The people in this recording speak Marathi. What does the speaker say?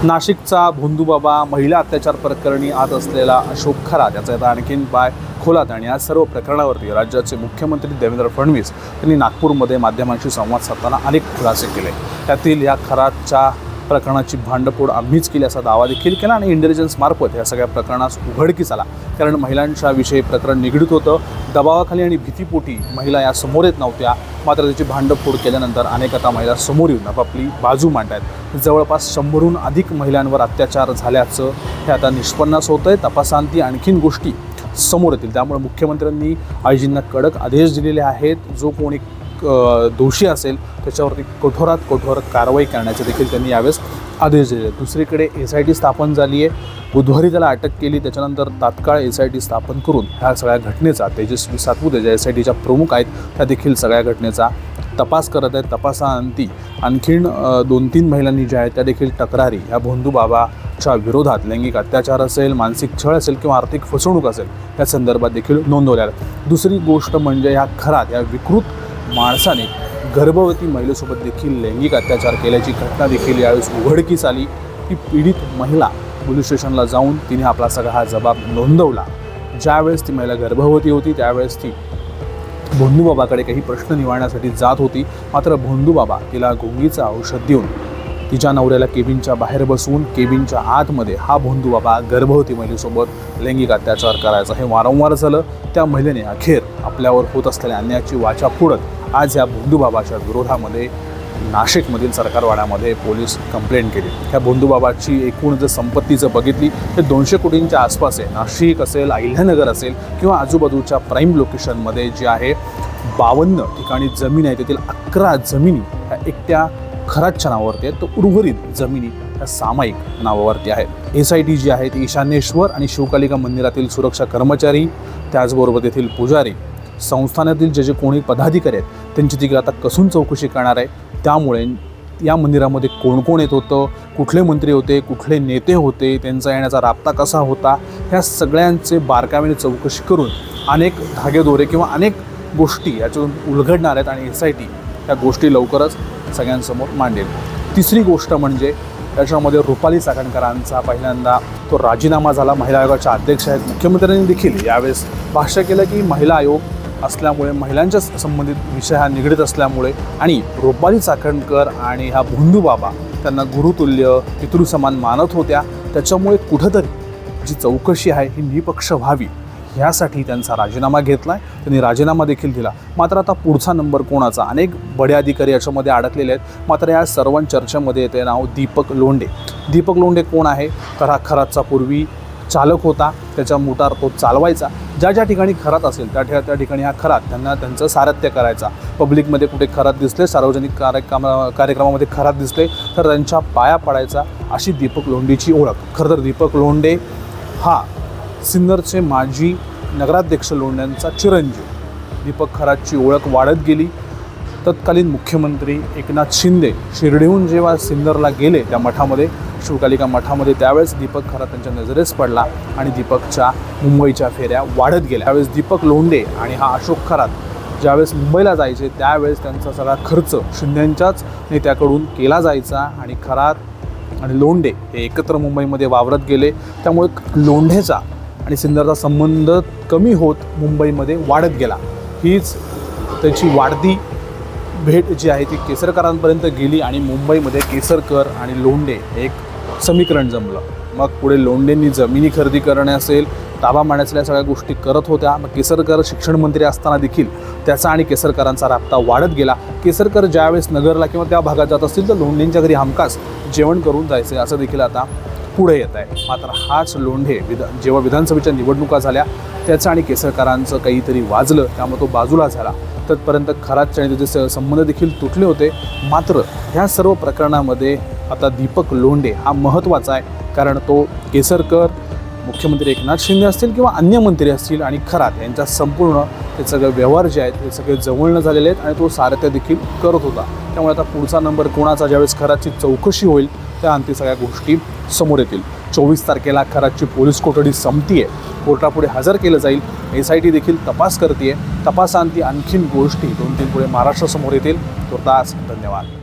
नाशिकचा भोंदूबाबा महिला अत्याचार प्रकरणी आज असलेला अशोक खरात याचा आता आणखीन पाय खोलात आणि या सर्व प्रकरणावरती राज्याचे मुख्यमंत्री देवेंद्र फडणवीस यांनी नागपूरमध्ये माध्यमांशी संवाद साधताना अनेक खुलासे केले। त्यातील या खरातच्या प्रकरणाची भांडफोड आम्हीच केली असा दावा देखील केला आणि इंटेलिजन्स मार्फत या सगळ्या प्रकरणास उघडकीस आला। कारण महिलांच्या विषयी प्रकरण निगडीत होतं, दबावाखाली आणि भीतीपोटी महिला या समोर येत नव्हत्या। मात्र त्याची भांडफोड केल्यानंतर अनेक आता महिला समोर येऊन आपापली बाजू मांडतायत। जवळपास 100हून अधिक महिलांवर अत्याचार झाल्याचं हे आता निष्पन्नास होतंय। तपासांती आणखीन गोष्टी समोर येतील, त्यामुळे मुख्यमंत्र्यांनी आयजींना कडक आदेश दिलेले आहेत। जो कोणी दोषी असेल त्याच्यावरती कठोरात कठोर कारवाई करण्याचे देखील त्यांनी यावेळेस आदेश दिले। दुसरीकडे SIT स्थापन झाली आहे, बुधवारी त्याला अटक केली। त्याच्यानंतर तात्काळ SIT स्थापन करून ह्या सगळ्या घटनेचा तेजस्वी सातपुते ज्या SITच्या प्रमुख आहेत त्या देखील सगळ्या घटनेचा तपास करत आहेत। तपासाअंती आणखीन 2-3 महिलांनी ज्या आहेत त्या देखील तक्रारी या भोंदूबाबाच्या विरोधात लैंगिक अत्याचार असेल, मानसिक छळ असेल किंवा आर्थिक फसवणूक असेल या संदर्भात देखील नोंदवल्या आहेत। दुसरी गोष्ट म्हणजे ह्या खरात या विकृत माणसाने गर्भवती महिलेसोबत देखील लैंगिक अत्याचार केल्याची घटना देखील यावेळेस उघडकीस आली। ही पीडित महिला पोलीस स्टेशनला जाऊन तिने आपला सगळा हा जबाब नोंदवला। ज्यावेळेस ती महिला गर्भवती होती त्यावेळेस ती भोंदूबाबाकडे काही प्रश्न निवारण्यासाठी जात होती। मात्र भोंदूबाबा तिला गुंगीचं औषध देऊन तिच्या नवऱ्याला केबिनच्या बाहेर बसवून केबिनच्या आतमध्ये हा भोंदूबाबा गर्भवती महिलेसोबत लैंगिक अत्याचार करायचा हे वारंवार झालं। त्या महिलेने अखेर आपल्यावर होत असलेल्या अन्यायाची वाचा फोडत आज या भोंदूबाबाच्या विरोधामध्ये नाशिकमधील सरकारवाड्यामध्ये पोलीस कंप्लेंट केली। ह्या भोंदूबाबाची एकूण जर संपत्ती जर बघितली तर 200 कोटींच्या आसपास आहे। नाशिक असेल, अहिल्यानगर असेल किंवा आजूबाजूच्या प्राईम लोकेशनमध्ये जे आहे 52 ठिकाणी जमीन आहे, त्यातील 11 जमिनी ह्या एकट्या खरातच्या नावावरती आहेत, तर उर्वरित जमिनी ह्या सामायिक नावावरती आहेत। SIT जी आहे ती ईशान्येश्वर आणि शिवकालिका मंदिरातील सुरक्षा कर्मचारी, त्याचबरोबर तेथील पुजारी, संस्थानातील जे कोणी पदाधिकारी आहेत त्यांची देखील आता कसून चौकशी करणार आहे। त्यामुळे या मंदिरामध्ये कोण कोण येत होतं, कुठले मंत्री होते, कुठले नेते होते, त्यांचा येण्याचा राबता कसा होता, ह्या सगळ्यांचे बारकाईने चौकशी करून अनेक धागेदोरे किंवा अनेक गोष्टी याच्यातून उलगडणार आहेत आणि SIT या गोष्टी लवकरच सगळ्यांसमोर मांडेल। तिसरी गोष्ट म्हणजे त्याच्यामध्ये रुपाली चाकणकरांचा पहिल्यांदा तो राजीनामा झाला। महिला आयोगाच्या अध्यक्ष आहेत। मुख्यमंत्र्यांनी देखील यावेळेस भाष्य केलं की महिला आयोग असल्यामुळे महिलांच्या संबंधित विषय हा निगडीत असल्यामुळे आणि रुपाली चाकणकर आणि हा भोंदूबाबा त्यांना गुरुतुल्य पितृसमान मानत होत्या, त्याच्यामुळे कुठंतरी जी चौकशी आहे ही निपक्ष व्हावी ह्यासाठी त्यांचा राजीनामा घेतला आहे। त्यांनी राजीनामा देखील दिला। मात्र आता पुढचा नंबर कोणाचा, अनेक बडे अधिकारी याच्यामध्ये अडकलेले आहेत। मात्र या सर्व चर्चेमध्ये येते नाव दीपक लोंढे। दीपक लोंढे कोण आहे तर हा खरातचा पूर्वी चालक होता, त्याचा मोटार तो चालवायचा। ज्या ज्या ठिकाणी खरात असेल त्या ठिकाणी हा खरात त्यांचं सारथ्य करायचा। पब्लिकमध्ये कुठे खरात दिसले, सार्वजनिक कार्यक्रमामध्ये खरात दिसले तर त्यांच्या पाया पडायचा, अशी दीपक लोंढेची ओळख। खरं तर दीपक लोंढे हा सिन्नरचे माजी नगराध्यक्ष लोंढ्यांचा चिरंजीव। दीपक खरातची ओळख वाढत गेली। तत्कालीन मुख्यमंत्री एकनाथ शिंदे शिर्डीहून जेव्हा सिन्नरला गेले त्या मठामध्ये, शिवकालिका मठामध्ये, त्यावेळेस दीपक खरात त्यांच्या नजरेस पडला आणि दीपकच्या मुंबईच्या फेऱ्या वाढत गेल्या। त्यावेळेस दीपक लोंढे आणि हा अशोक खरात ज्यावेळेस मुंबईला जायचे त्यावेळेस त्यांचा सगळा खर्च शिंदेंच्याच नेत्याकडून केला जायचा आणि खरात आणि लोंढे हे एकत्र मुंबईमध्ये वावरत गेले। त्यामुळे लोंढेचा आणि सिन्नरचा संबंध कमी होत मुंबईमध्ये वाढत गेला। हीच त्याची वाढती भेट जी आहे ती केसरकरांपर्यंत गेली आणि मुंबईमध्ये केसरकर आणि लोंढे एक समीकरण जमलं। मग पुढे लोंढेंनी जमिनी खरेदी करणे असेल, ताबा मारण्याच्या सगळ्या गोष्टी करत होत्या। मग केसरकर शिक्षण मंत्री असताना देखील त्याचा आणि केसरकरांचा राबता वाढत गेला। केसरकर ज्यावेळेस नगरला किंवा त्या भागात जात असतील तर लोंढेंच्या घरी हमखास जेवण करून जायचे, असं देखील आता पुढे येत आहे। मात्र हाच लोंढे जेव्हा विधानसभेच्या निवडणुका झाल्या त्याचं आणि केसरकरांचं काहीतरी वाजलं, त्यामुळे तो बाजूला झाला। तत्पर्यंत खरातच्या आणि त्याचे संबंध देखील तुटले होते। मात्र ह्या सर्व प्रकरणामध्ये आता दीपक लोंढे हा महत्त्वाचा आहे, कारण तो केसरकर, मुख्यमंत्री एकनाथ शिंदे असतील किंवा अन्य मंत्री असतील आणि खरात यांच्या संपूर्ण ते सगळे व्यवहार जे आहेत ते सगळे जवळनं झालेले आहेत आणि तो सारथ्य देखील करत होता। त्यामुळे आता पुढचा नंबर कोणाचा ज्यावेळेस खरातची चौकशी होईल त्या अंती सगळ्या गोष्टी समोर येतील। 24 तारखेला खरातची पोलीस कोठडी संपतीये, कोर्टापुढे हजर केलं जाईल। SIT देखील तपास करते। तपासांती आणखीन गोष्टी 2-3 पुढे महाराष्ट्रासमोर येतील। तुर्तास धन्यवाद।